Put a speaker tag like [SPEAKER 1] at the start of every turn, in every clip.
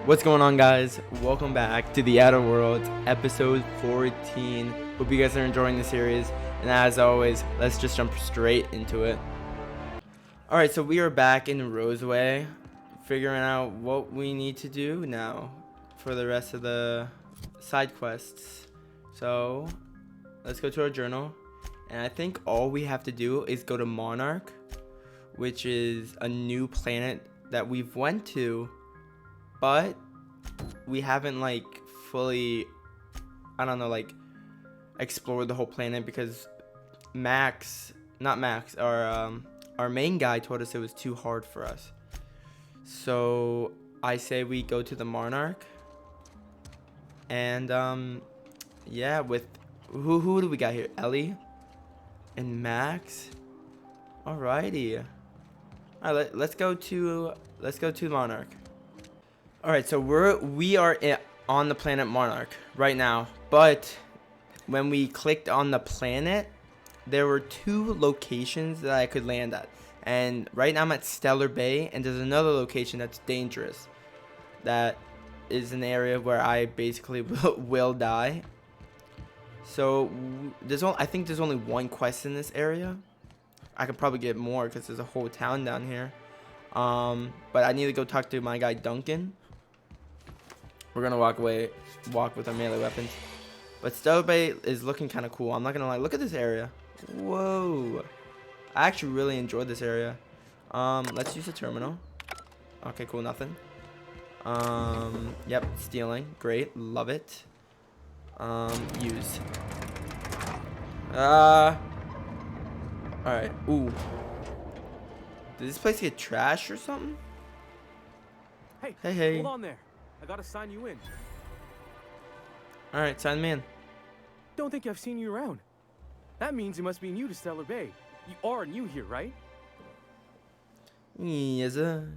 [SPEAKER 1] What's going on, guys? Welcome back to the Outer World, episode 14. Hope you guys are enjoying the series, and as always, let's just jump straight into it. Alright, so we are back in Roseway, figuring out what we need to do now for the rest of the side quests. So, let's go to our journal, and I think all we have to do is go to Monarch, which is a new planet that we've went to, but we haven't fully, explored the whole planet because our main guy told us it was too hard for us. So I say we go to the Monarch, and yeah, with who do we got here? Ellie and Max. Alrighty. Alright, let's go to Monarch. Alright, so we are on the planet Monarch right now, but when we clicked on the planet, there were two locations that I could land at. And right now I'm at Stellar Bay, and there's another location that's dangerous. That is an area where I basically will die. So I think there's only one quest in this area. I could probably get more because there's a whole town down here. But I need to go talk to my guy Duncan. We're gonna walk with our melee weapons. But Stellar Bay is looking kind of cool. I'm not gonna lie. Look at this area. Whoa. I actually really enjoyed this area. Let's use the terminal. Okay, cool. Nothing. Yep. Stealing. Great. Love it. Use. Alright. Ooh. Did this place get trashed or something? Hey.
[SPEAKER 2] Hold on there. I gotta sign you in.
[SPEAKER 1] Alright, sign me in.
[SPEAKER 2] Don't think I've seen you around. That means you must be new to Stellar Bay. You are new here, right?
[SPEAKER 1] Yes, sir.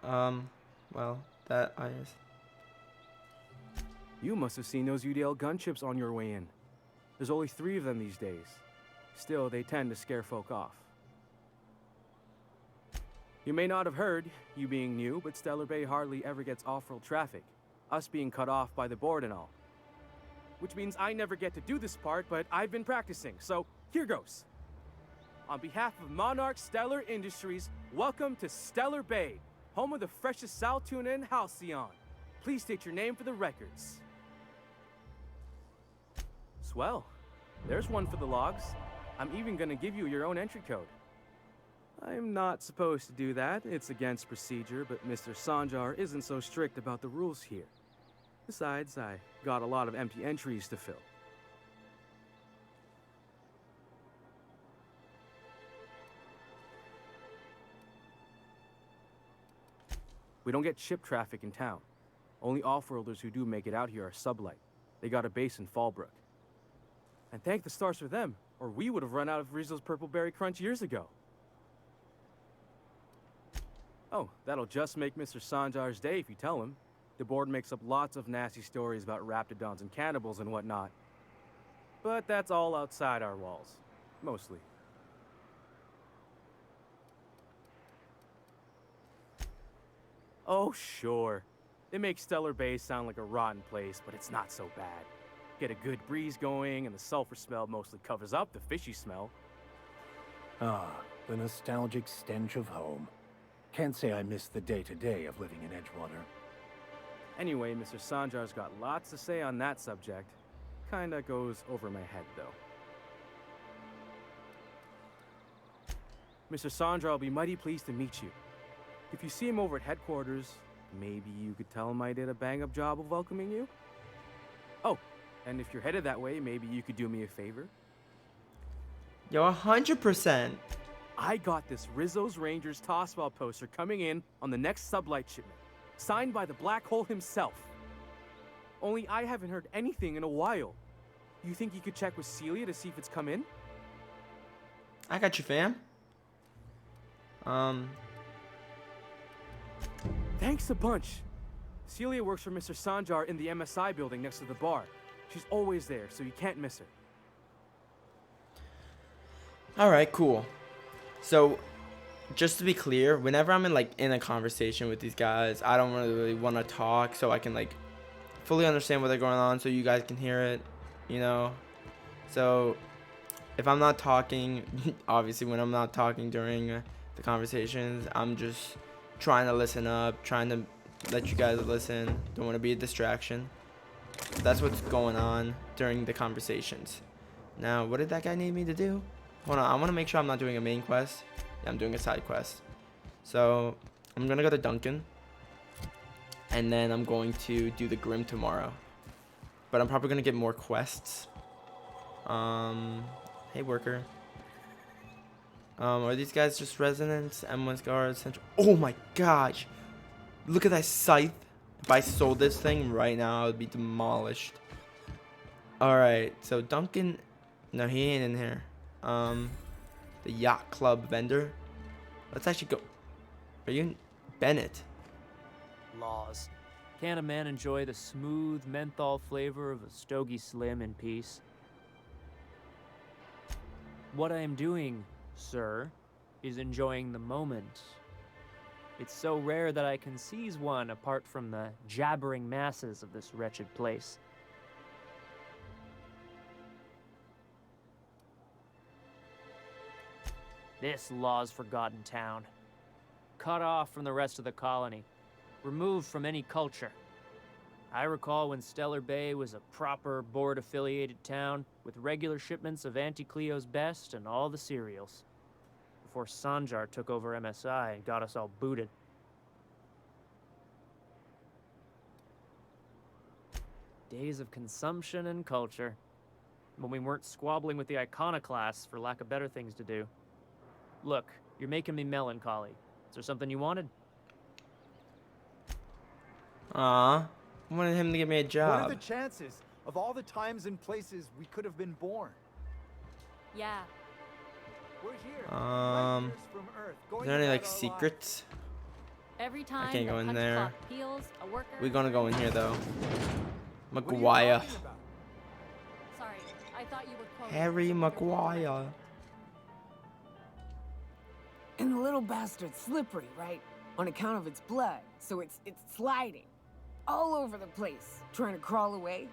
[SPEAKER 1] Well, that I is.
[SPEAKER 2] You must have seen those UDL gunships on your way in. There's only 3 of them these days. Still, they tend to scare folk off. You may not have heard, you being new, but Stellar Bay hardly ever gets off-world traffic, us being cut off by the board and all. Which means I never get to do this part, but I've been practicing, so here goes. On behalf of Monarch Stellar Industries, welcome to Stellar Bay, home of the freshest sal tuna in Halcyon. Please state your name for the records. Swell. There's one for the logs. I'm even gonna give you your own entry code. I'm not supposed to do that. It's against procedure, but Mr. Sanjar isn't so strict about the rules here. Besides, I got a lot of empty entries to fill. We don't get ship traffic in town. Only off-worlders who do make it out here are Sublight. They got a base in Fallbrook. And thank the stars for them, or we would have run out of Rizzo's Purple Berry Crunch years ago. Oh, that'll just make Mr. Sanjar's day if you tell him. The board makes up lots of nasty stories about raptidons and cannibals and whatnot. But that's all outside our walls. Mostly. Oh, sure. They make Stellar Bay sound like a rotten place, but it's not so bad. Get a good breeze going, and the sulfur smell mostly covers up the fishy smell.
[SPEAKER 3] Ah, the nostalgic stench of home. Can't say I miss the day-to-day of living in Edgewater.
[SPEAKER 2] Anyway, Mr. Sanjar's got lots to say on that subject. Kinda goes over my head, though. Mr. Sanjar will be mighty pleased to meet you. If you see him over at headquarters, maybe you could tell him I did a bang-up job of welcoming you? Oh, and if you're headed that way, maybe you could do me a favor?
[SPEAKER 1] Yo, 100%.
[SPEAKER 2] I got this Rizzo's Rangers Tossball poster coming in on the next Sublight shipment, signed by the Black Hole himself. Only I haven't heard anything in a while. You think you could check with Celia to see if it's come in?
[SPEAKER 1] I got you, fam.
[SPEAKER 2] Thanks a bunch. Celia works for Mr. Sanjar in the MSI building next to the bar. She's always there, so you can't miss her.
[SPEAKER 1] Alright, cool. So, just to be clear, whenever I'm in a conversation with these guys, I don't really want to talk so I can like fully understand what they're going on, so you guys can hear it, you know. So if I'm not talking, obviously when I'm not talking during the conversations, I'm just trying to listen up, trying to let you guys listen. Don't want to be a distraction. That's what's going on during the conversations. Now, what did that guy need me to do? Hold on, I want to make sure I'm not doing a main quest. Yeah, I'm doing a side quest. So I'm gonna go to Duncan, and then I'm going to do the Grim tomorrow. But I'm probably gonna get more quests. Hey worker. Are these guys just residents? M1's guards, central. Oh my gosh! Look at that scythe. If I sold this thing right now, I would be demolished. Alright, so Duncan. No, he ain't in here. The yacht club vendor. Let's actually go. Are you Bennett?
[SPEAKER 4] Laws. Can't a man enjoy the smooth menthol flavor of a Stogie Slim in peace? What I am doing, sir, is enjoying the moment. It's so rare that I can seize one apart from the jabbering masses of this wretched place. This Law's forgotten town. Cut off from the rest of the colony. Removed from any culture. I recall when Stellar Bay was a proper board-affiliated town with regular shipments of Auntie Cleo's best and all the cereals. Before Sanjar took over MSI and got us all booted. Days of consumption and culture. When we weren't squabbling with the iconoclasts for lack of better things to do. Look, you're making me melancholy. Is there something you wanted?
[SPEAKER 1] I wanted him to give me a job.
[SPEAKER 5] What are the chances of all the times and places we could have been born?
[SPEAKER 6] Yeah.
[SPEAKER 5] We're here.
[SPEAKER 1] Is there any like secrets?
[SPEAKER 6] Every time
[SPEAKER 1] can't
[SPEAKER 6] the
[SPEAKER 1] go in
[SPEAKER 6] punch
[SPEAKER 1] there.
[SPEAKER 6] clock peels, a worker.
[SPEAKER 1] We're gonna go in here though.
[SPEAKER 5] What are you
[SPEAKER 1] Maguire.
[SPEAKER 5] talking about?
[SPEAKER 6] Sorry, I thought you were quoting.
[SPEAKER 1] Harry Maguire.
[SPEAKER 7] And the little bastard's slippery, right? On account of its blood, so it's sliding all over the place, trying to crawl away.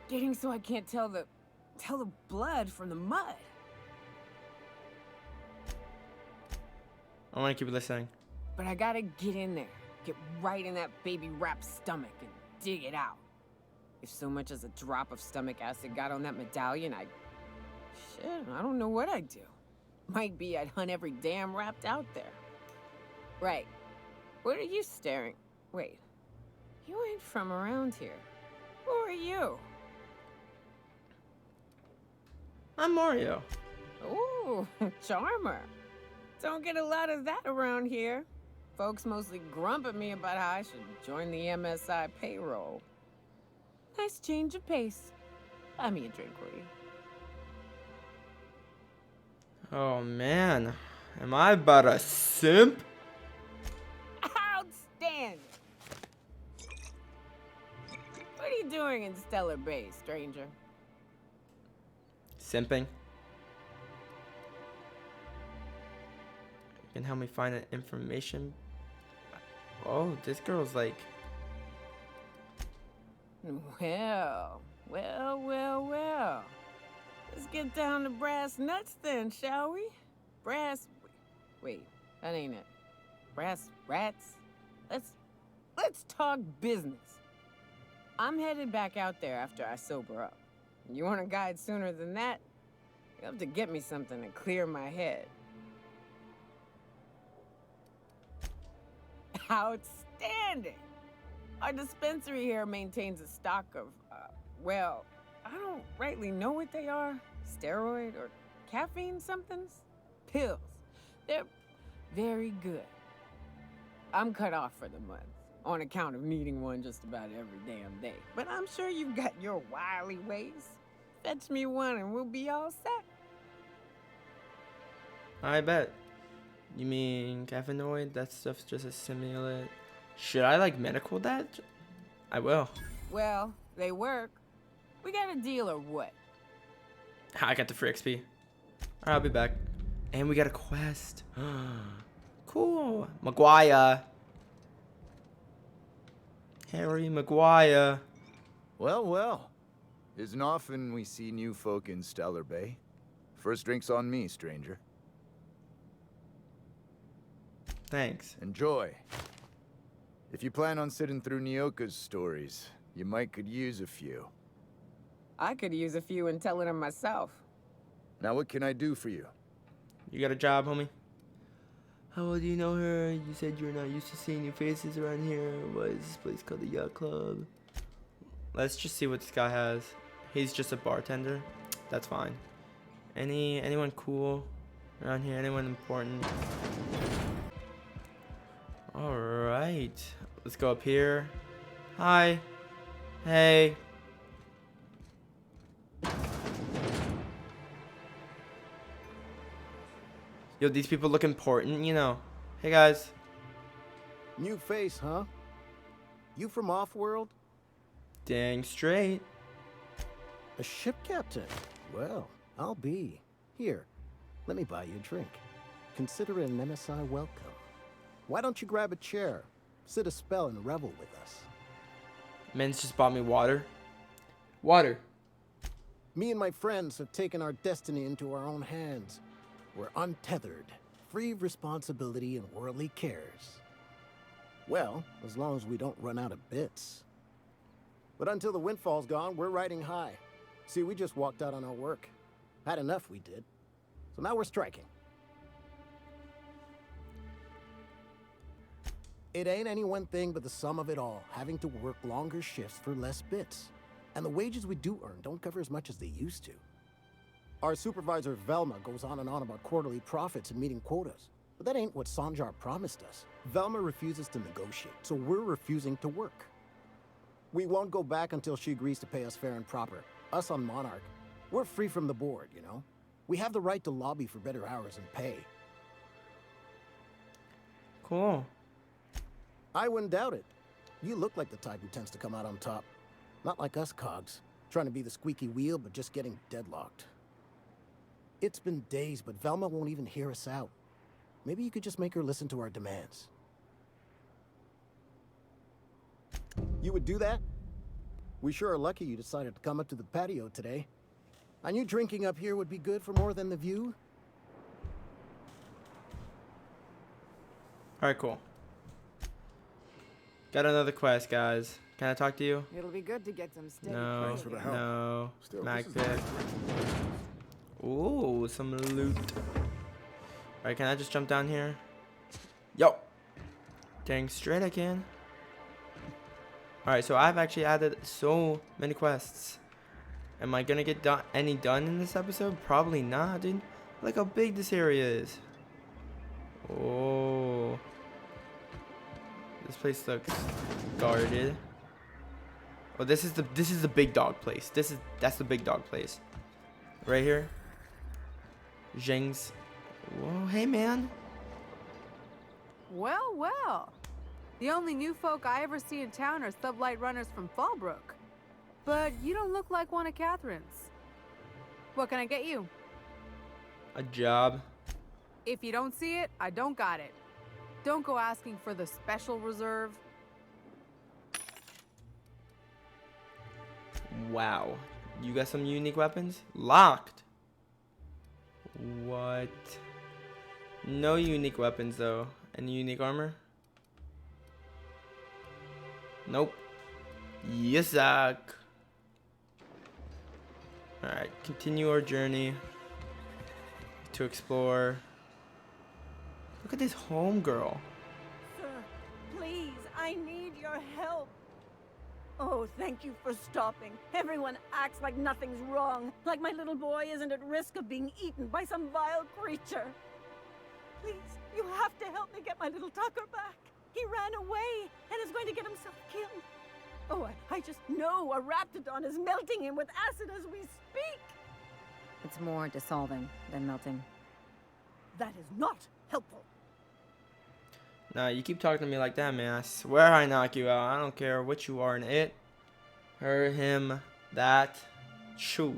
[SPEAKER 7] Getting so I can't tell the blood from the mud.
[SPEAKER 1] I want to keep listening.
[SPEAKER 7] But I gotta get in there, get right in that baby rap's stomach and dig it out. If so much as a drop of stomach acid got on that medallion, shit, I don't know what I'd do. Might be I'd hunt every damn wrapped out there. Right. What are you staring? Wait. You ain't from around here. Who are you?
[SPEAKER 1] I'm Mario.
[SPEAKER 7] Ooh, charmer. Don't get a lot of that around here. Folks mostly grump at me about how I should join the MSI payroll. Nice change of pace. Buy me a drink, will you?
[SPEAKER 1] Oh man, am I but a simp?
[SPEAKER 7] Outstanding! What are you doing in Stellar Bay, stranger?
[SPEAKER 1] Simping. You can help me find that information. Oh, this girl's like.
[SPEAKER 7] Well. Let's get down to brass nuts then, shall we? Wait, that ain't it. Brass rats? Let's talk business. I'm headed back out there after I sober up. You want a guide sooner than that? You have to get me something to clear my head. Outstanding! Our dispensary here maintains a stock of, well, I don't rightly know what they are. Steroid or caffeine somethings? Pills. They're very good. I'm cut off for the month, on account of needing one just about every damn day. But I'm sure you've got your wily ways. Fetch me one and we'll be all set.
[SPEAKER 1] I bet. You mean caffeinoid? That stuff's just a stimulant. Should I like medical that? I will.
[SPEAKER 7] Well, they work. We got a deal or what?
[SPEAKER 1] I got the free XP. Alright, I'll be back. And we got a quest. Cool. Maguire. Harry Maguire.
[SPEAKER 8] Well, well. Isn't often we see new folk in Stellar Bay. First drink's on me, stranger.
[SPEAKER 1] Thanks.
[SPEAKER 8] Enjoy. If you plan on sitting through Nyoka's stories, you might could use a few.
[SPEAKER 7] I could use a few and telling them myself.
[SPEAKER 8] Now what can I do for you?
[SPEAKER 1] You got a job, homie? How well do you know her? You said you're not used to seeing new faces around here. What is this place called? The Yacht Club. Let's just see what this guy has. He's just a bartender. That's fine. Anyone cool around here? Anyone important? Alright. Let's go up here. Hi. Hey. Yo, these people look important, you know. Hey, guys.
[SPEAKER 9] New face, huh? You from Offworld?
[SPEAKER 1] Dang straight.
[SPEAKER 9] A ship captain? Well, I'll be. Here, let me buy you a drink. Consider it an MSI welcome. Why don't you grab a chair, sit a spell, and revel with us?
[SPEAKER 1] Men's just bought me water. Water.
[SPEAKER 9] Me and my friends have taken our destiny into our own hands. We're untethered, free of responsibility and worldly cares. Well, as long as we don't run out of bits. But until the windfall's gone, we're riding high. See, we just walked out on our work. Had enough, we did. So now we're striking. It ain't any one thing but the sum of it all, having to work longer shifts for less bits. And the wages we do earn don't cover as much as they used to. Our supervisor Velma goes on and on about quarterly profits and meeting quotas. But that ain't what Sanjar promised us. Velma refuses to negotiate, so we're refusing to work. We won't go back until she agrees to pay us fair and proper. Us on Monarch, we're free from the board, you know? We have the right to lobby for better hours and pay.
[SPEAKER 1] Cool.
[SPEAKER 9] I wouldn't doubt it. You look like the type who tends to come out on top. Not like us cogs, trying to be the squeaky wheel but just getting deadlocked. It's been days, but Velma won't even hear us out. Maybe you could just make her listen to our demands. You would do that? We sure are lucky you decided to come up to the patio today. I knew drinking up here would be good for more than the view.
[SPEAKER 1] Alright, cool. Got another quest, guys. Can I talk to you?
[SPEAKER 7] It'll be good to get some steady.
[SPEAKER 1] No.
[SPEAKER 5] Thanks for the help.
[SPEAKER 1] No.
[SPEAKER 5] Still,
[SPEAKER 1] Mag
[SPEAKER 5] this is
[SPEAKER 1] pick. Ooh, some loot. Alright, can I just jump down here? Yo! Dang straight I can. Alright, so I've actually added so many quests. Am I gonna get any done in this episode? Probably not, dude. Look how big this area is. Oh. This place looks guarded. Oh, this is the big dog place. That's the big dog place. Right here. Zheng's. Whoa, hey man.
[SPEAKER 10] Well, well. The only new folk I ever see in town are sublight runners from Fallbrook. But you don't look like one of Catherine's. What can I get you?
[SPEAKER 1] A job.
[SPEAKER 10] If you don't see it, I don't got it. Don't go asking for the special reserve.
[SPEAKER 1] Wow. You got some unique weapons? Locked. What? No unique weapons though. Any unique armor? Nope. You suck. Alright, continue our journey to explore. Look at this homegirl.
[SPEAKER 11] Sir, please, I need your help. Oh, thank you for stopping. Everyone acts like nothing's wrong, like my little boy isn't at risk of being eaten by some vile creature. Please, you have to help me get my little Tucker back. He ran away and is going to get himself killed. Oh, I just know a Raptidon is melting him with acid as we speak.
[SPEAKER 6] It's more dissolving than melting.
[SPEAKER 11] That is not helpful.
[SPEAKER 1] Nah, you keep talking to me like that, man. I swear I knock you out. I don't care what you are in it. Her, him, that, shoo.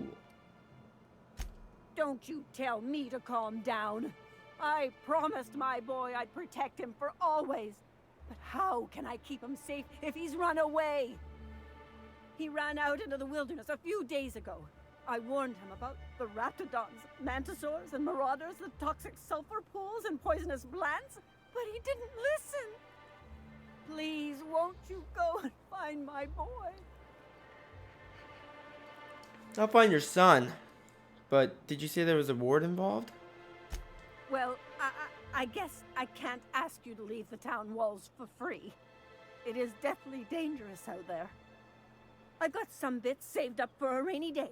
[SPEAKER 11] don't you tell me to calm down. I promised my boy I'd protect him for always. But how can I keep him safe if he's run away? He ran out into the wilderness a few days ago. I warned him about the raptidons, mantisaurs, and marauders, the toxic sulfur pools, and poisonous blants, but he didn't listen. Please, won't you go and find my boy?
[SPEAKER 1] I'll find your son. But did you say there was a ward involved?
[SPEAKER 11] Well, I guess I can't ask you to leave the town walls for free. It is deathly dangerous out there. I've got some bits saved up for a rainy day.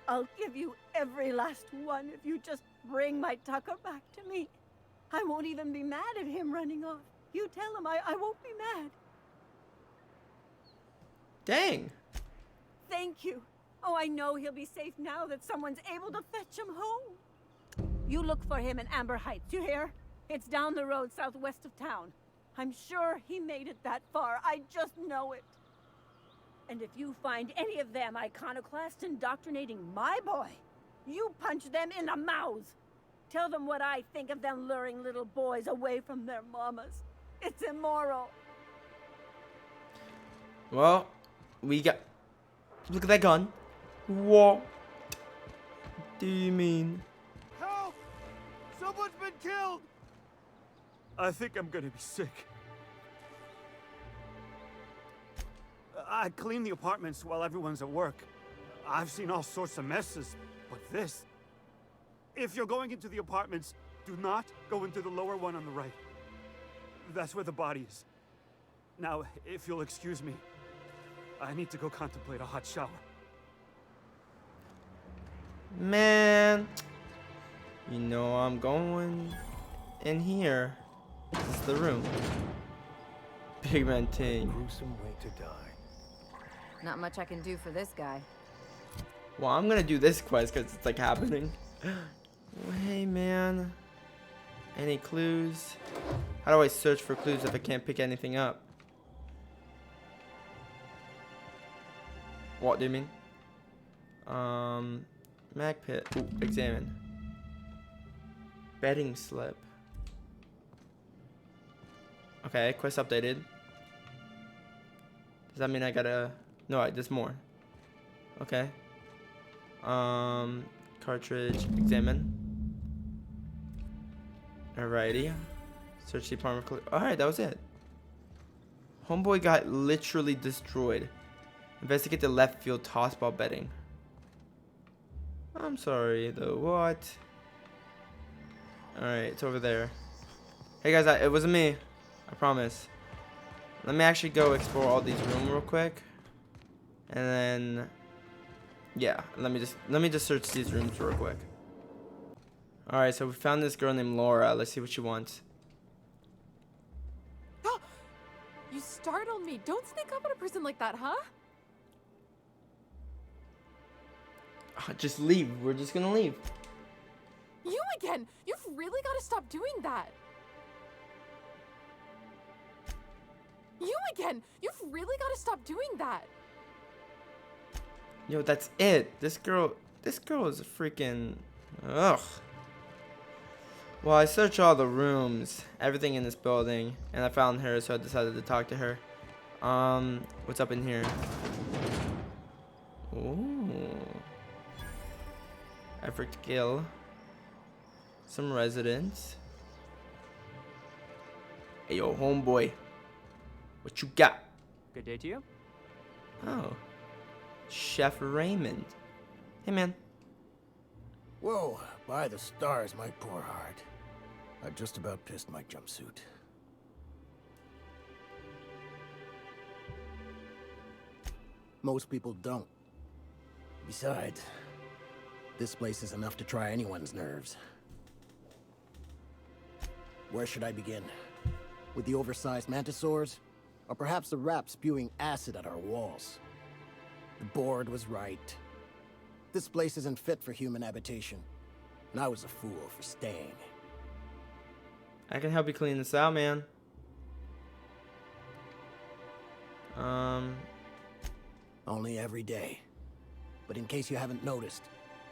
[SPEAKER 11] I'll give you every last one if you just bring my Tucker back to me. I won't even be mad at him running off. You tell him I won't be mad.
[SPEAKER 1] Dang.
[SPEAKER 11] Thank you. Oh, I know he'll be safe now that someone's able to fetch him home. You look for him in Amber Heights, you hear? It's down the road southwest of town. I'm sure he made it that far. I just know it. And if you find any of them iconoclasts indoctrinating my boy, you punch them in the mouths. Tell them what I think of them luring little boys away from their mamas. It's immoral.
[SPEAKER 1] Well, we got... Look at that gun. What do you mean?
[SPEAKER 5] Help! Someone's been killed!
[SPEAKER 12] I think I'm gonna be sick. I clean the apartments while everyone's at work. I've seen all sorts of messes, but this... If you're going into the apartments, do not go into the lower one on the right. That's where the body is. Now, if you'll excuse me, I need to go contemplate a hot shower.
[SPEAKER 1] Man, you know I'm going in here. This is the room. Big man ting.
[SPEAKER 3] Gruesome way to die.
[SPEAKER 6] Not much I can do for this guy.
[SPEAKER 1] Well, I'm gonna do this quest because it's like happening. Hey man, any clues? How do I search for clues if I can't pick anything up? What do you mean? Mag pit. Ooh, examine. Bedding slip. Okay, quest updated. Does that mean I gotta... No, there's more. Okay. Cartridge. Examine. Alrighty. Search the apartment. Alright, that was it. Homeboy got literally destroyed. Investigate the left field tossball betting. I'm sorry, though. What? Alright, it's over there. Hey guys, it wasn't me. I promise. Let me actually go explore all these rooms real quick. And then... Yeah, let me just search these rooms real quick. Alright, so we found this girl named Laura. Let's see what she wants.
[SPEAKER 13] You startled me. Don't sneak up on a person like that, huh?
[SPEAKER 1] Just leave. We're just gonna leave.
[SPEAKER 13] You again! You've really got to stop doing that. You again! You've really got to stop doing that.
[SPEAKER 1] Yo, that's it. This girl is a freaking... Ugh. Well, I searched all the rooms, everything in this building, and I found her, so I decided to talk to her. What's up in here? Ooh. Effort to kill. Some residents. Hey, yo, homeboy. What you got?
[SPEAKER 4] Good day to you.
[SPEAKER 1] Oh. Chef Raymond. Hey, man.
[SPEAKER 9] Whoa, by the stars, my poor heart. I just about pissed my jumpsuit. Most people don't. Besides, this place is enough to try anyone's nerves. Where should I begin? With the oversized mantisaurs? Or perhaps the rap spewing acid at our walls? The board was right. This place isn't fit for human habitation. And I was a fool for staying.
[SPEAKER 1] I can help you clean this out, man.
[SPEAKER 9] Only every day. But in case you haven't noticed,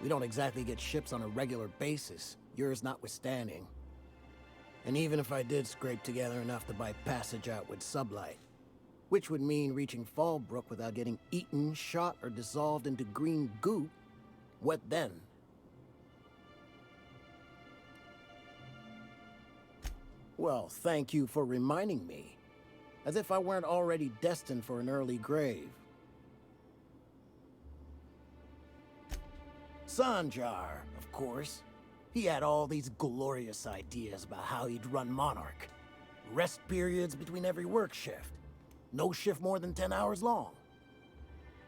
[SPEAKER 9] We don't exactly get ships on a regular basis, yours notwithstanding. And even if I did scrape together enough to buy passage out with Sublight, which would mean reaching Fallbrook without getting eaten, shot, or dissolved into green goop, what then? Well, thank you for reminding me. As if I weren't already destined for an early grave. Sanjar, of course. He had all these glorious ideas about how he'd run Monarch. Rest periods between every work shift. No shift more than 10 hours long.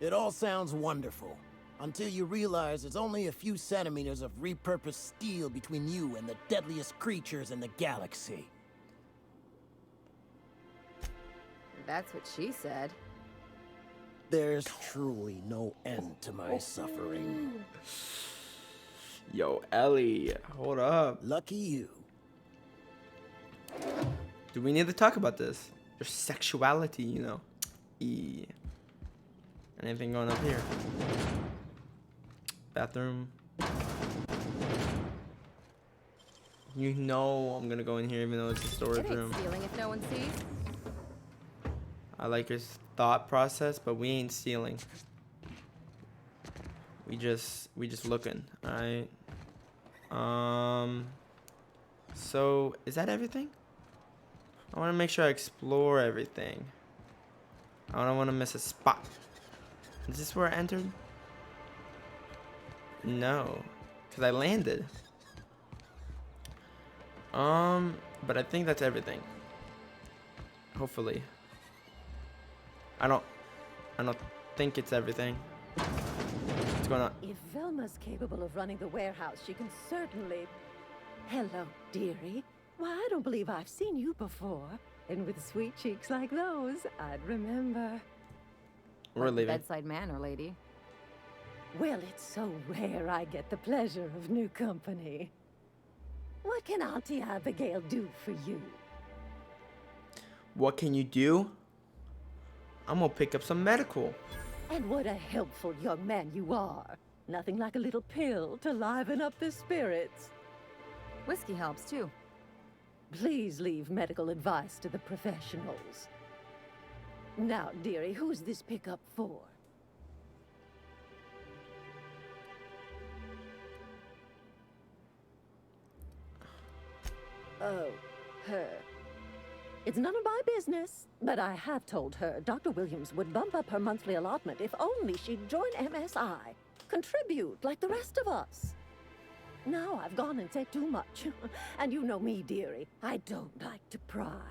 [SPEAKER 9] It all sounds wonderful, until you realize there's only a few centimeters of repurposed steel between you and the deadliest creatures in the galaxy.
[SPEAKER 6] That's what she said.
[SPEAKER 9] There's truly no end to my suffering.
[SPEAKER 1] Yo, Ellie, hold up.
[SPEAKER 9] Lucky you.
[SPEAKER 1] Do we need to talk about this? Your sexuality, you know. Anything going up here? Bathroom. You know I'm gonna go in here even though it's a storage
[SPEAKER 6] It ain't
[SPEAKER 1] room.
[SPEAKER 6] stealing if no one sees.
[SPEAKER 1] I like his thought process, but we ain't stealing. We just looking, alright? So is that everything? I wanna make sure I explore everything. I don't wanna miss a spot. Is this where I entered? No. Cause I landed. But I think that's everything. Hopefully. I don't think it's everything. What's going on?
[SPEAKER 11] If Velma's capable of running the warehouse, she can certainly... Hello, dearie. Why, I don't believe I've seen you before. And with sweet cheeks like those, I'd remember.
[SPEAKER 1] We're leaving.
[SPEAKER 6] Bedside manner, lady.
[SPEAKER 11] Well, it's so rare I get the pleasure of new company. What can Auntie Abigail do for you?
[SPEAKER 1] What can you do? I'm gonna pick up some medical.
[SPEAKER 11] And what a helpful young man you are. Nothing like a little pill to liven up the spirits.
[SPEAKER 6] Whiskey helps, too.
[SPEAKER 11] Please leave medical advice to the professionals. Now, dearie, who's this pickup for? Oh, her. It's none of my business, but I have told her Dr. Williams would bump up her monthly allotment if only she'd join MSI. Contribute like the rest of us. Now I've gone and said too much. And you know me, dearie. I don't like to pry.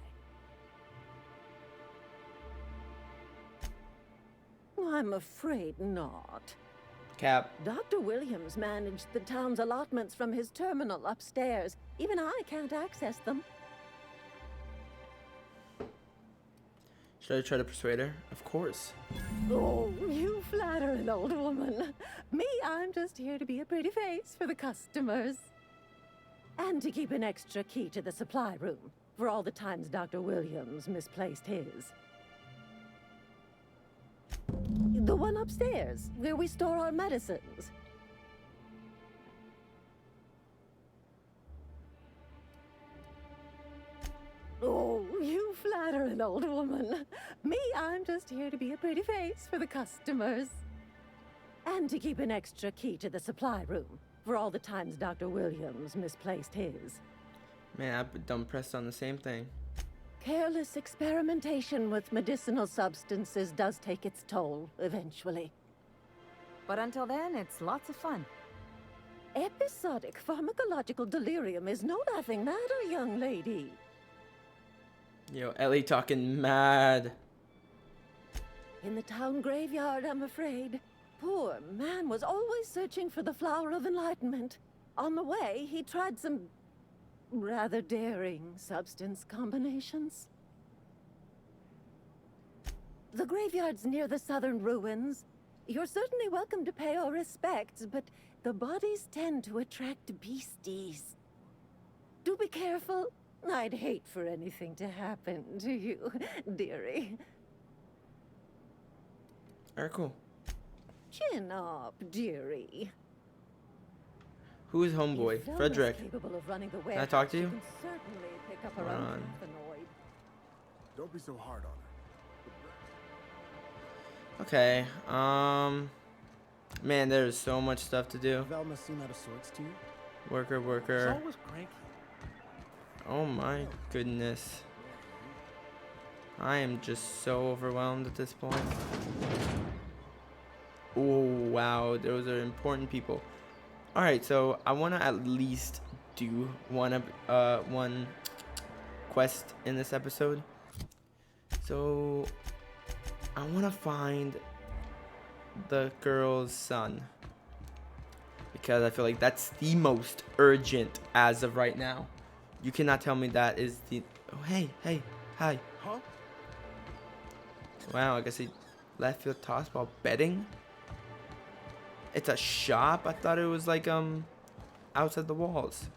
[SPEAKER 11] I'm afraid not.
[SPEAKER 1] Cap.
[SPEAKER 11] Dr. Williams managed the town's allotments from his terminal upstairs. Even I can't access them.
[SPEAKER 1] Should I try to persuade her? Of course.
[SPEAKER 11] Oh, you flatter an old woman. Me, I'm just here to be a pretty face for the customers. And to keep an extra key to the supply room for all the times Dr. Williams misplaced his. The one upstairs, where we store our medicines. Oh, you flatter an old woman. Me, I'm just here to be a pretty face for the customers. And to keep an extra key to the supply room for all the times Dr. Williams misplaced his.
[SPEAKER 1] Man, I've done pressed on the same thing.
[SPEAKER 11] Careless experimentation with medicinal substances does take its toll, eventually.
[SPEAKER 6] But until then, it's lots of fun.
[SPEAKER 11] Episodic pharmacological delirium is no laughing matter, young lady.
[SPEAKER 1] Yo, Ellie talking mad.
[SPEAKER 11] In the town graveyard, I'm afraid. Poor man was always searching for the flower of enlightenment. On the way, he tried some rather daring substance combinations. The graveyard's near the southern ruins. You're certainly welcome to pay our respects, but the bodies tend to attract beasties. Do be careful. I'd hate for anything to happen to you, dearie.
[SPEAKER 1] Alright, cool.
[SPEAKER 11] Chin up, dearie.
[SPEAKER 1] Who's homeboy?
[SPEAKER 11] If Velma's
[SPEAKER 1] Frederick.
[SPEAKER 11] capable of running the
[SPEAKER 1] Can I talk to you?
[SPEAKER 11] she can certainly pick up her
[SPEAKER 1] Hold
[SPEAKER 11] own
[SPEAKER 1] on.
[SPEAKER 11] Anthenoid.
[SPEAKER 14] Don't be so hard on her.
[SPEAKER 1] Okay. Man, there's so much stuff to do.
[SPEAKER 9] Velma seem out of sorts to you?
[SPEAKER 1] Worker,
[SPEAKER 3] She's
[SPEAKER 1] worker.
[SPEAKER 3] always cranky.
[SPEAKER 1] Oh my goodness. I am just so overwhelmed at this point. Oh wow, those are important people. Alright, so I wanna at least do one quest in this episode. So I wanna find the girl's son. Because I feel like that's the most urgent as of right now. You cannot tell me that is the... Oh, hey, hi.
[SPEAKER 14] Huh?
[SPEAKER 1] Wow, I guess he left field toss ball betting. It's a shop? I thought it was like, outside the walls.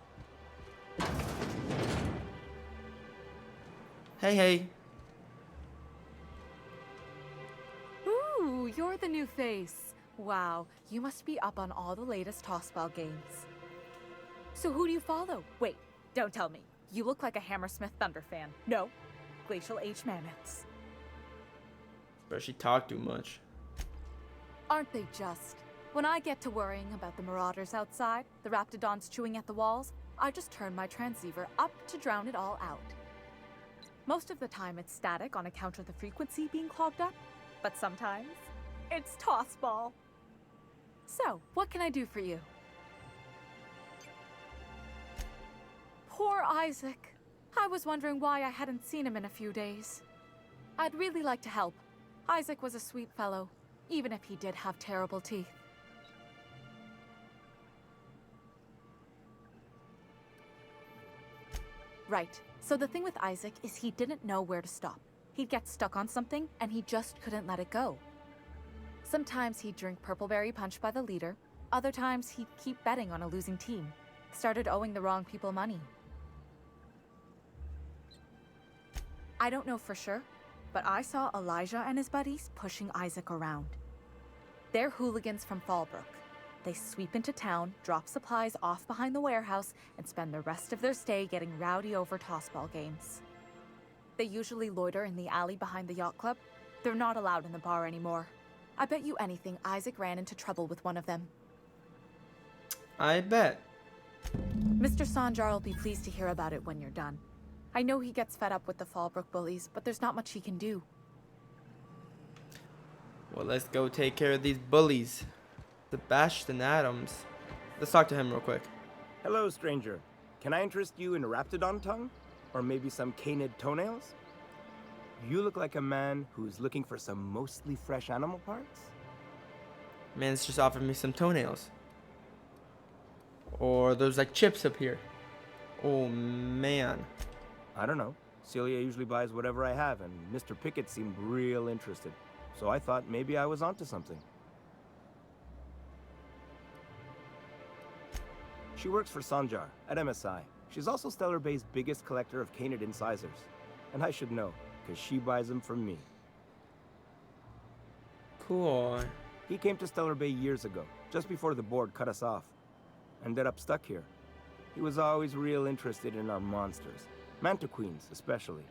[SPEAKER 1] Hey.
[SPEAKER 15] Ooh, you're the new face. Wow, you must be up on all the latest tossball games. So who do you follow? Wait, don't tell me. You look like a Hammersmith Thunder fan. No, Glacial H Mammoths.
[SPEAKER 1] But she talked too much.
[SPEAKER 15] Aren't they just? When I get to worrying about the marauders outside, the raptidons chewing at the walls, I just turn my transceiver up to drown it all out. Most of the time it's static on account of the frequency being clogged up, but sometimes it's tossball. So, what can I do for you? Poor Isaac. I was wondering why I hadn't seen him in a few days. I'd really like to help. Isaac was a sweet fellow, even if he did have terrible teeth. Right. So the thing with Isaac is he didn't know where to stop. He'd get stuck on something, and he just couldn't let it go. Sometimes he'd drink Purpleberry Punch by the liter. Other times he'd keep betting on a losing team. Started owing the wrong people money. I don't know for sure, but I saw Elijah and his buddies pushing Isaac around. They're hooligans from Fallbrook. They sweep into town, drop supplies off behind the warehouse, and spend the rest of their stay getting rowdy over tossball games. They usually loiter in the alley behind the yacht club. They're not allowed in the bar anymore. I bet you anything Isaac ran into trouble with one of them.
[SPEAKER 1] I bet.
[SPEAKER 15] Mr. Sanjar will be pleased to hear about it when you're done. I know he gets fed up with the Fallbrook bullies, but there's not much he can do.
[SPEAKER 1] Well, let's go take care of these bullies. Sebastian Adams. Let's talk to him real quick.
[SPEAKER 16] Hello, stranger. Can I interest you in Raptidon tongue? Or maybe some canid toenails? You look like a man who's looking for some mostly fresh animal parts?
[SPEAKER 1] Man's just offered me some toenails. Or there's like chips up here. Oh, man.
[SPEAKER 16] I don't know. Celia usually buys whatever I have, and Mr. Pickett seemed real interested. So I thought maybe I was onto something. She works for Sanjar at MSI. She's also Stellar Bay's biggest collector of canid incisors. And I should know, because she buys them from me.
[SPEAKER 1] Cool.
[SPEAKER 16] He came to Stellar Bay years ago, just before the board cut us off. Ended up stuck here. He was always real interested in our monsters. Mantiqueens, especially.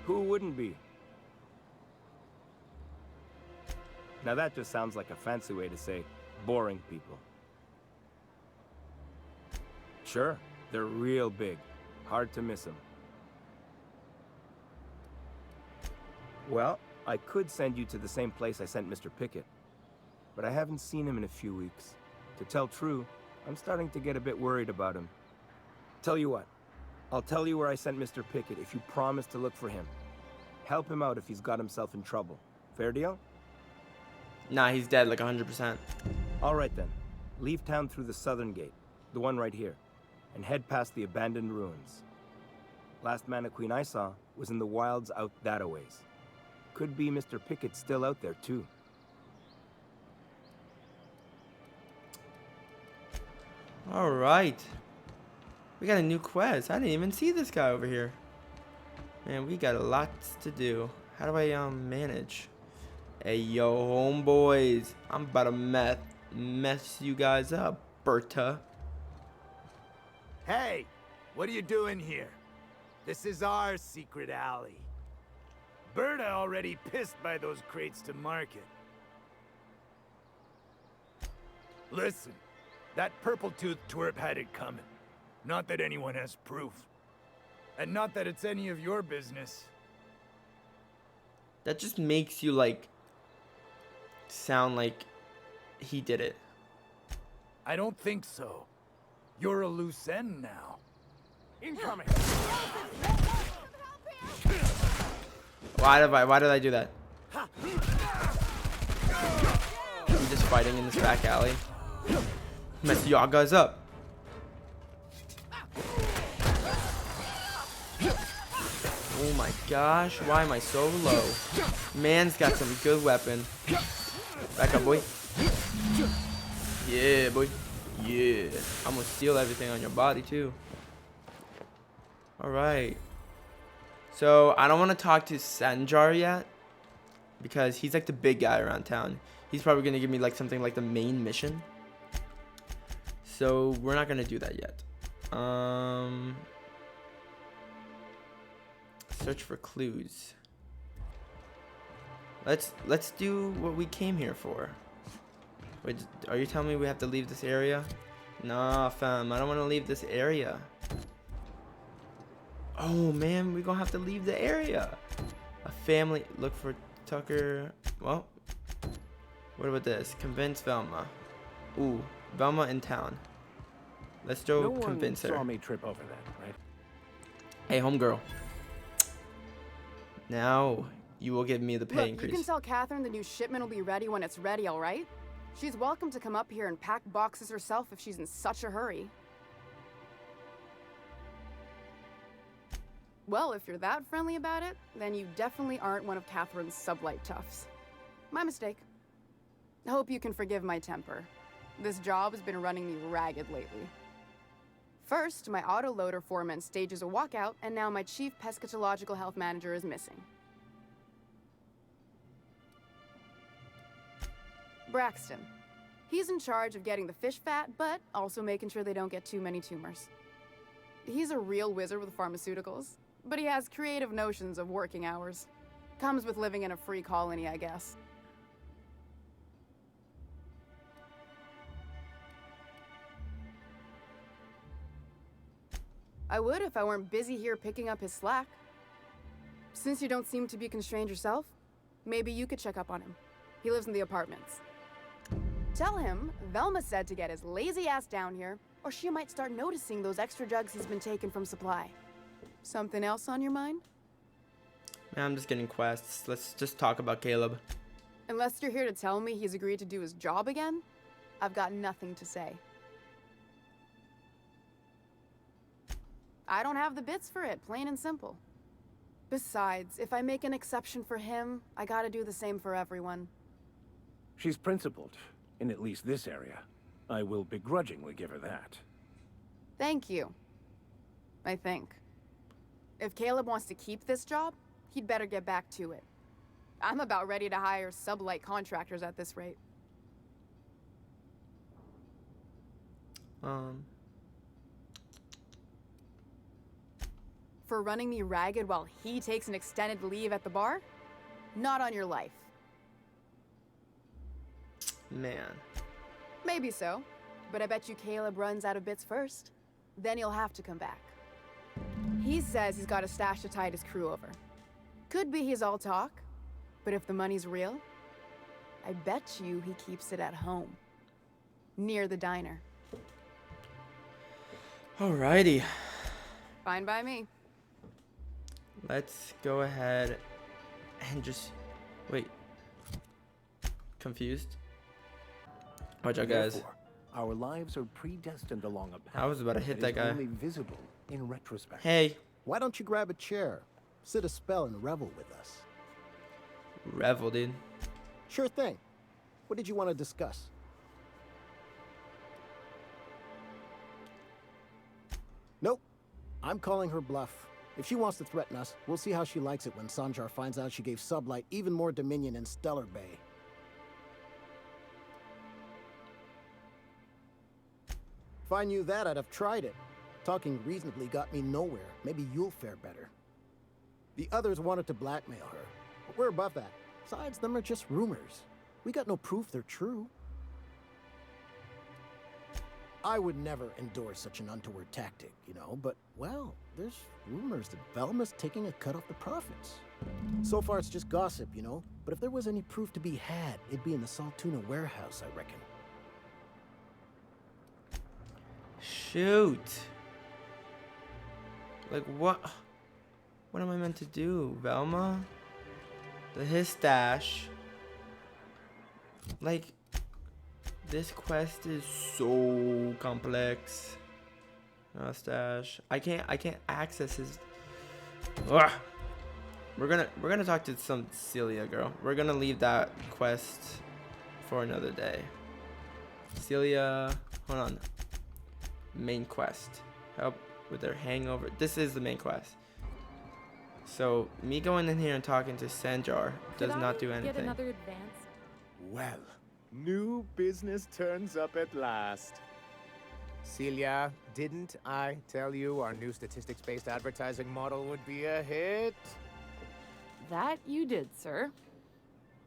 [SPEAKER 16] Who wouldn't be? Now that just sounds like a fancy way to say boring people. Sure, they're real big. Hard to miss them. Well, I could send you to the same place I sent Mr. Pickett. But I haven't seen him in a few weeks. To tell true, I'm starting to get a bit worried about him. Tell you what, I'll tell you where I sent Mr. Pickett if you promise to look for him. Help him out if he's got himself in trouble. Fair deal?
[SPEAKER 1] Nah, he's dead like 100%.
[SPEAKER 16] All right then. Leave town through the southern gate, the one right here, and head past the abandoned ruins. Last Mantiqueen I saw was in the wilds out that-a ways. Could be Mr. Pickett still out there too.
[SPEAKER 1] All right. We got a new quest. I didn't even see this guy over here. Man, we got a lot to do. How do I manage? Hey, yo, homeboys. I'm about to mess you guys up, Berta.
[SPEAKER 8] Hey, what are you doing here? This is our secret alley. Berta already pissed by those crates to market. Listen, that purple-toothed twerp had it coming. Not that anyone has proof. And not that it's any of your business.
[SPEAKER 1] That just makes you, like, sound like he did it.
[SPEAKER 8] I don't think so. You're a loose end now.
[SPEAKER 12] Incoming!
[SPEAKER 1] Why did I do that? I'm just fighting in this back alley. Mess y'all guys up. Oh my gosh, why am I so low? Man's got some good weapon. Back up, boy. Yeah, boy. Yeah. I'm gonna steal everything on your body, too. Alright. So, I don't want to talk to Sanjar yet. Because he's like the big guy around town. He's probably gonna give me like something like the main mission. So, we're not gonna do that yet. Search for clues. Let's do what we came here for. Wait, are you telling me we have to leave this area? Nah, fam, I don't want to leave this area. Oh man, we're gonna have to leave the area. A family, look for Tucker. Well, what about this? Convince Velma. Ooh, Velma in town. Let's go convince her.
[SPEAKER 3] Saw me trip over that, right?
[SPEAKER 1] Hey, homegirl. Now you will give me the pay
[SPEAKER 17] Look,
[SPEAKER 1] increase.
[SPEAKER 17] you can tell Catherine the new shipment will be ready when it's ready, all right? She's welcome to come up here and pack boxes herself if she's in such a hurry. Well, if you're that friendly about it, then you definitely aren't one of Catherine's sublight toughs. My mistake. I hope you can forgive my temper. This job has been running me ragged lately. First, my autoloader foreman stages a walkout, and now my chief pescatological health manager is missing. Braxton. He's in charge of getting the fish fat, but also making sure they don't get too many tumors. He's a real wizard with pharmaceuticals, but he has creative notions of working hours. Comes with living in a free colony, I guess. I would if I weren't busy here picking up his slack. Since you don't seem to be constrained yourself, maybe you could check up on him. He lives in the apartments. Tell him Velma said to get his lazy ass down here, or she might start noticing those extra jugs he's been taking from supply. Something else on your mind?
[SPEAKER 1] Man, I'm just getting quests. Let's just talk about Caleb.
[SPEAKER 17] Unless you're here to tell me he's agreed to do his job again, I've got nothing to say. I don't have the bits for it, plain and simple. Besides, if I make an exception for him, I gotta do the same for everyone.
[SPEAKER 3] She's principled, in at least this area. I will begrudgingly give her that.
[SPEAKER 17] Thank you. I think. If Caleb wants to keep this job, he'd better get back to it. I'm about ready to hire sublight contractors at this rate. For running me ragged while he takes an extended leave at the bar? Not on your life.
[SPEAKER 1] Man.
[SPEAKER 17] Maybe so, but I bet you Caleb runs out of bits first. Then he'll have to come back. He says he's got a stash to tide his crew over. Could be he's all talk, but if the money's real, I bet you he keeps it at home. Near the diner.
[SPEAKER 1] Alrighty.
[SPEAKER 17] Fine by me.
[SPEAKER 1] Let's go ahead and just wait. Confused? Watch out, guys.
[SPEAKER 3] Therefore, our lives are predestined along a path.
[SPEAKER 1] I was about to hit that guy.
[SPEAKER 3] Only visible in retrospect.
[SPEAKER 1] Hey.
[SPEAKER 9] Why don't you grab a chair, sit a spell, and revel with us?
[SPEAKER 1] Revel, dude.
[SPEAKER 9] Sure thing. What did you want to discuss? Nope. I'm calling her bluff. If she wants to threaten us, we'll see how she likes it when Sanjar finds out she gave Sublight even more dominion in Stellar Bay. If I knew that, I'd have tried it. Talking reasonably got me nowhere. Maybe you'll fare better. The others wanted to blackmail her, but we're above that. Besides, them are just rumors. We got no proof they're true. I would never endorse such an untoward tactic, you know, but, well, there's rumors that Velma's taking a cut off the profits. So far, it's just gossip, you know, but if there was any proof to be had, it'd be in the Saltuna warehouse, I reckon.
[SPEAKER 1] Shoot. Like, what? What am I meant to do, Velma? His stash. Like, this quest is so complex. Stash. I can't access his. Ugh. We're gonna talk to some Celia girl. We're gonna leave that quest for another day. Celia, hold on. Main quest. Help with their hangover. This is the main quest. So me going in here and talking to Sanjar does not do anything.
[SPEAKER 13] Get another advance?
[SPEAKER 18] Well, new business turns up at last. Celia, didn't I tell you our new statistics-based advertising model would be a hit?
[SPEAKER 13] That you did, sir.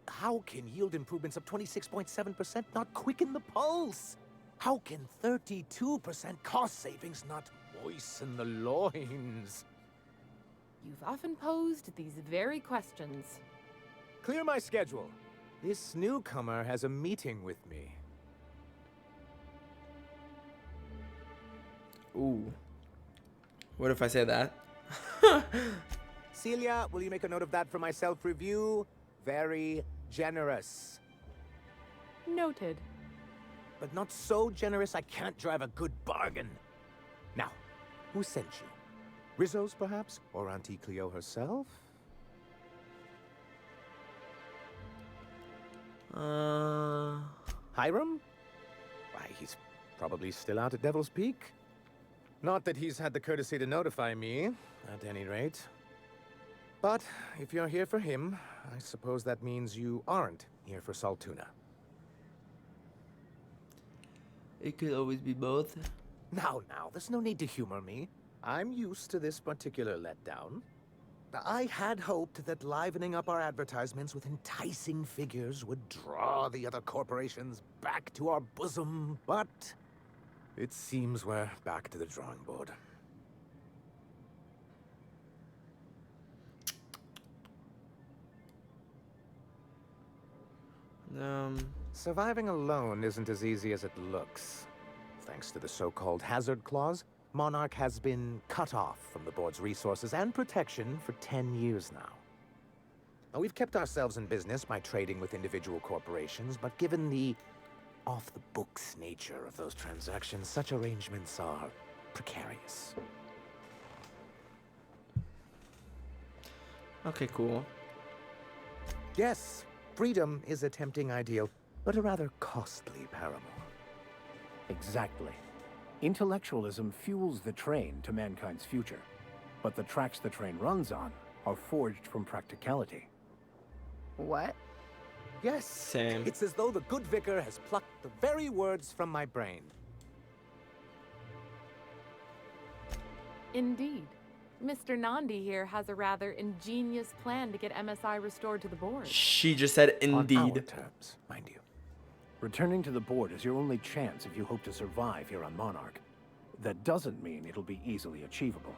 [SPEAKER 18] How can yield improvements of 26.7% not quicken the pulse? How can 32% cost savings not moisten the loins?
[SPEAKER 13] You've often posed these very questions.
[SPEAKER 18] Clear my schedule. This newcomer has a meeting with me.
[SPEAKER 1] Ooh. What if I say that?
[SPEAKER 18] Celia, will you make a note of that for my self-review? Very generous.
[SPEAKER 13] Noted.
[SPEAKER 18] But not so generous I can't drive a good bargain. Now, who sent you? Rizzo's, perhaps? Or Auntie Cleo herself? Hiram? Why, he's probably still out at Devil's Peak. Not that he's had the courtesy to notify me, at any rate. But if you're here for him, I suppose that means you aren't here for Saltuna.
[SPEAKER 1] It could always be both.
[SPEAKER 18] Now, there's no need to humor me. I'm used to this particular letdown. I had hoped that livening up our advertisements with enticing figures would draw the other corporations back to our bosom, but it seems we're back to the drawing board. Surviving alone isn't as easy as it looks. Thanks to the so-called hazard clause, Monarch has been cut off from the board's resources and protection for 10 years now. We've kept ourselves in business by trading with individual corporations, but given the off-the-books nature of those transactions, such arrangements are precarious.
[SPEAKER 1] Okay, cool.
[SPEAKER 18] Yes, freedom is a tempting ideal, but a rather costly paramour.
[SPEAKER 3] Exactly. Intellectualism fuels the train to mankind's future, but the tracks the train runs on are forged from practicality.
[SPEAKER 10] What?
[SPEAKER 18] Yes,
[SPEAKER 1] same.
[SPEAKER 18] It's as though the good vicar has plucked the very words from my brain.
[SPEAKER 13] Indeed. Mr. Nandi here has a rather ingenious plan to get MSI restored to the board.
[SPEAKER 1] She just said indeed.
[SPEAKER 3] On our terms, mind you. Returning to the board is your only chance if you hope to survive here on Monarch. That doesn't mean it'll be easily achievable.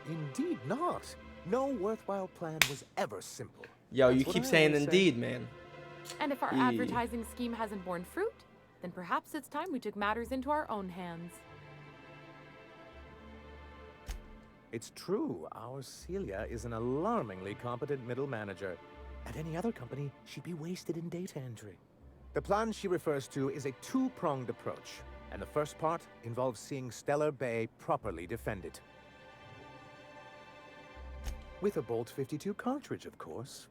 [SPEAKER 18] Indeed not. No worthwhile plan was ever simple.
[SPEAKER 1] Yo,
[SPEAKER 18] That's
[SPEAKER 1] you
[SPEAKER 18] what
[SPEAKER 1] keep
[SPEAKER 18] I
[SPEAKER 1] saying
[SPEAKER 18] always say.
[SPEAKER 1] indeed, man.
[SPEAKER 13] And if our advertising scheme hasn't borne fruit, then perhaps it's time we took matters into our own hands.
[SPEAKER 18] It's true, our Celia is an alarmingly competent middle manager. At any other company, she'd be wasted in data entry. The plan she refers to is a two-pronged approach, and the first part involves seeing Stellar Bay properly defended. With a Bolt 52 cartridge, of course.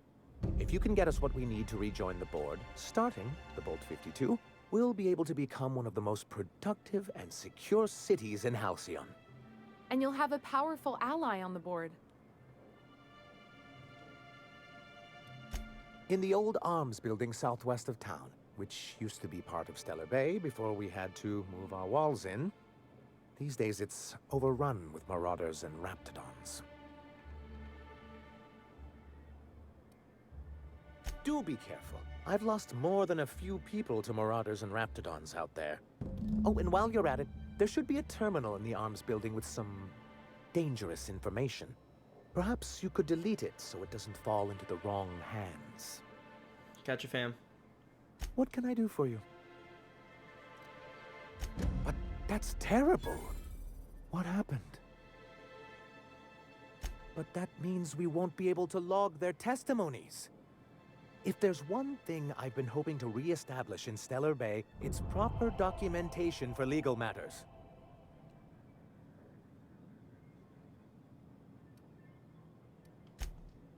[SPEAKER 18] If you can get us what we need to rejoin the board, starting the Bolt 52, we'll be able to become one of the most productive and secure cities in Halcyon.
[SPEAKER 13] and you'll have a powerful ally on the board.
[SPEAKER 18] In the old arms building southwest of town, which used to be part of Stellar Bay before we had to move our walls in, these days it's overrun with marauders and raptidons. Do be careful. I've lost more than a few people to marauders and raptidons out there. Oh, and while you're at it, there should be a terminal in the arms building with some dangerous information. Perhaps you could delete it so it doesn't fall into the wrong hands.
[SPEAKER 1] Gotcha, fam.
[SPEAKER 18] What can I do for you? But that's terrible. What happened? But that means we won't be able to log their testimonies. If there's one thing I've been hoping to re-establish in Stellar Bay, it's proper documentation for legal matters.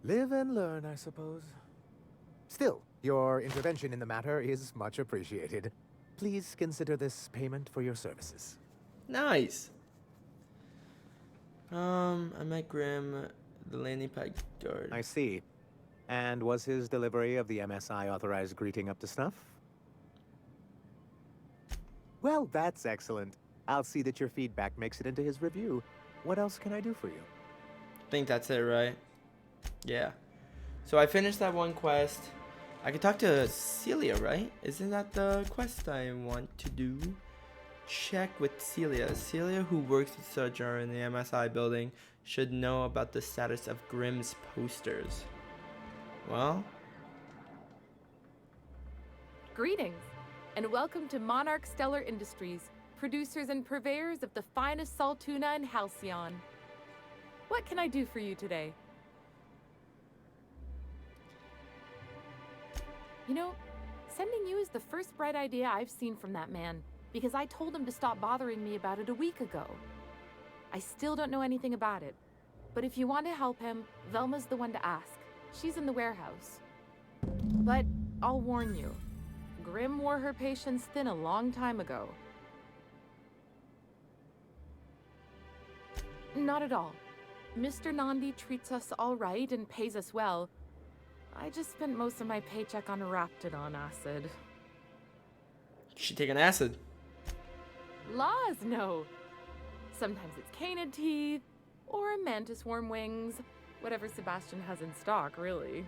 [SPEAKER 18] Live and learn, I suppose. Still, your intervention in the matter is much appreciated. Please consider this payment for your services.
[SPEAKER 1] Nice. I met Grim, the landing pad guard.
[SPEAKER 18] I see. And was his delivery of the MSI authorized greeting up to snuff? Well, that's excellent. I'll see that your feedback makes it into his review. What else can I do for you?
[SPEAKER 1] I think that's it, right? Yeah. So I finished that one quest. I can talk to Celia, right? Isn't that the quest I want to do? Check with Celia. Celia, who works with Sojourner in the MSI building, should know about the status of Grimm's posters. Well?
[SPEAKER 13] Greetings, and welcome to Monarch Stellar Industries, producers and purveyors of the finest salt tuna in Halcyon. What can I do for you today? You know, sending you is the first bright idea I've seen from that man, because I told him to stop bothering me about it a week ago. I still don't know anything about it, but if you want to help him, Velma's the one to ask. She's in the warehouse. But I'll warn you, Grimm wore her patience thin a long time ago. Not at all. Mr. Nandi treats us all right and pays us well. I just spent most of my paycheck on Raptidon acid.
[SPEAKER 1] She taking acid.
[SPEAKER 13] Laws, no. Sometimes it's canid teeth, or mantis worm wings. Whatever Sebastian has in stock, really.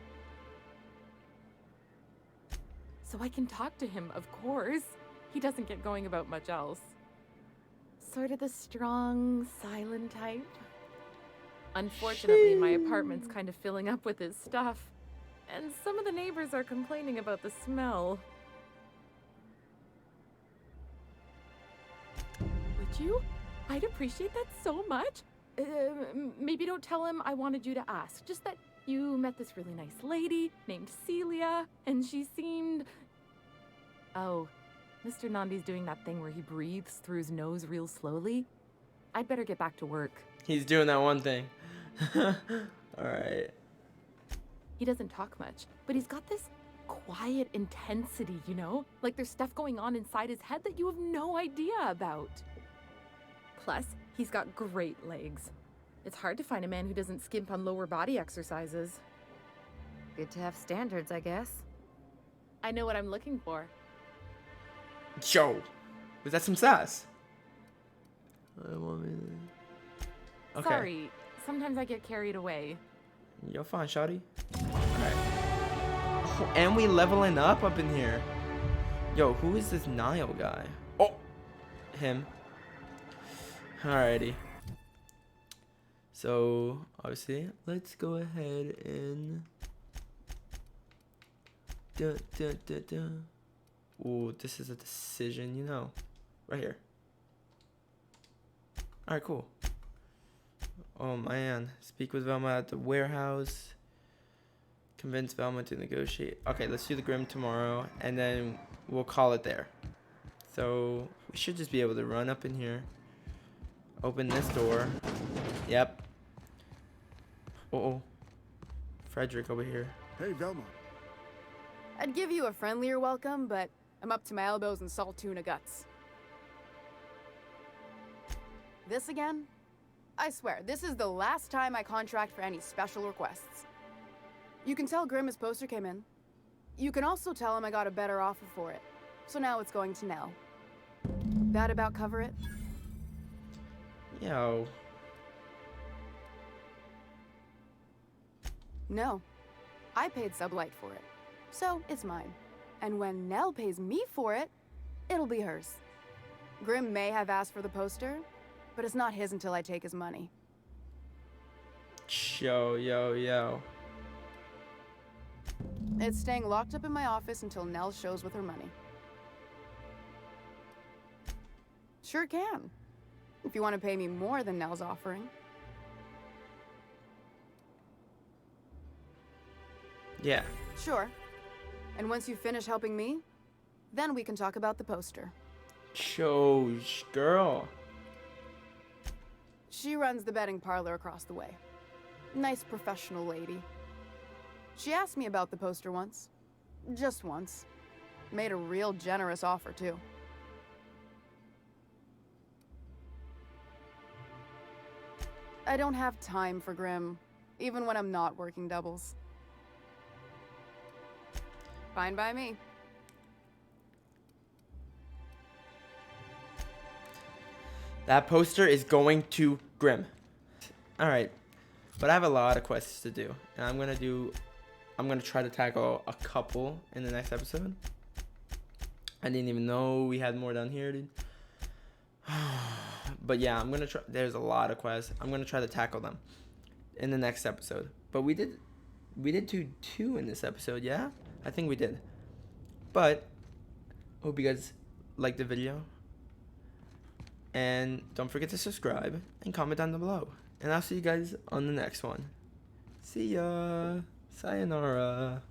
[SPEAKER 13] So I can talk to him, of course. He doesn't get going about much else. Sort of the strong, silent type. Unfortunately, my apartment's kind of filling up with his stuff. And some of the neighbors are complaining about the smell. Would you? I'd appreciate that so much. Maybe don't tell him I wanted you to ask. Just that you met this really nice lady named Celia, and she seemed... Oh, Mr. Nandi's doing that thing where he breathes through his nose real slowly. I'd better get back to work.
[SPEAKER 1] He's doing that one thing. Alright.
[SPEAKER 13] He doesn't talk much, but he's got this quiet intensity, you know? Like there's stuff going on inside his head that you have no idea about. Plus, he's got great legs. It's hard to find a man who doesn't skimp on lower body exercises.
[SPEAKER 6] Good to have standards, I guess.
[SPEAKER 13] I know what I'm looking for.
[SPEAKER 1] Yo, was that some sass? Okay.
[SPEAKER 13] Sorry, sometimes I get carried away.
[SPEAKER 1] You're fine, shawty. Alright. Oh, and we leveling up in here. Yo, who is this Niall guy? Oh, him. Alrighty. So, obviously, let's go ahead and... Ooh, this is a decision, you know. Right here. Alright, cool. Oh man. Speak with Velma at the warehouse. Convince Velma to negotiate. Okay, let's do the Grimm tomorrow, and then we'll call it there. So, we should just be able to run up in here. Open this door. Yep. Uh-oh. Frederick over here.
[SPEAKER 14] Hey, Velma.
[SPEAKER 17] I'd give you a friendlier welcome, but I'm up to my elbows in salt tuna guts. This again? I swear, this is the last time I contract for any special requests. You can tell Grim his poster came in. You can also tell him I got a better offer for it. So now it's going to Nell. That about cover it?
[SPEAKER 1] Yo.
[SPEAKER 17] No. I paid Sublight for it. So it's mine. And when Nell pays me for it, it'll be hers. Grim may have asked for the poster, but it's not his until I take his money.
[SPEAKER 1] Yo.
[SPEAKER 17] It's staying locked up in my office until Nell shows with her money. Sure can. If you want to pay me more than Nell's offering.
[SPEAKER 1] Yeah.
[SPEAKER 17] Sure. And once you finish helping me, then we can talk about the poster.
[SPEAKER 1] Shows, girl.
[SPEAKER 17] She runs the betting parlor across the way. Nice professional lady. She asked me about the poster once. Just once. Made a real generous offer, too. I don't have time for Grim, even when I'm not working doubles. Fine by me.
[SPEAKER 1] That poster is going to Grim. Alright. But I have a lot of quests to do. And I'm gonna try to tackle a couple in the next episode. I didn't even know we had more down here, dude. But yeah, I'm gonna try. There's a lot of quests. I'm gonna try to tackle them in the next episode. But we did do two in this episode, yeah? I think we did. But hope you guys liked the video. And don't forget to subscribe and comment down below. And I'll see you guys on the next one. See ya. Sayonara.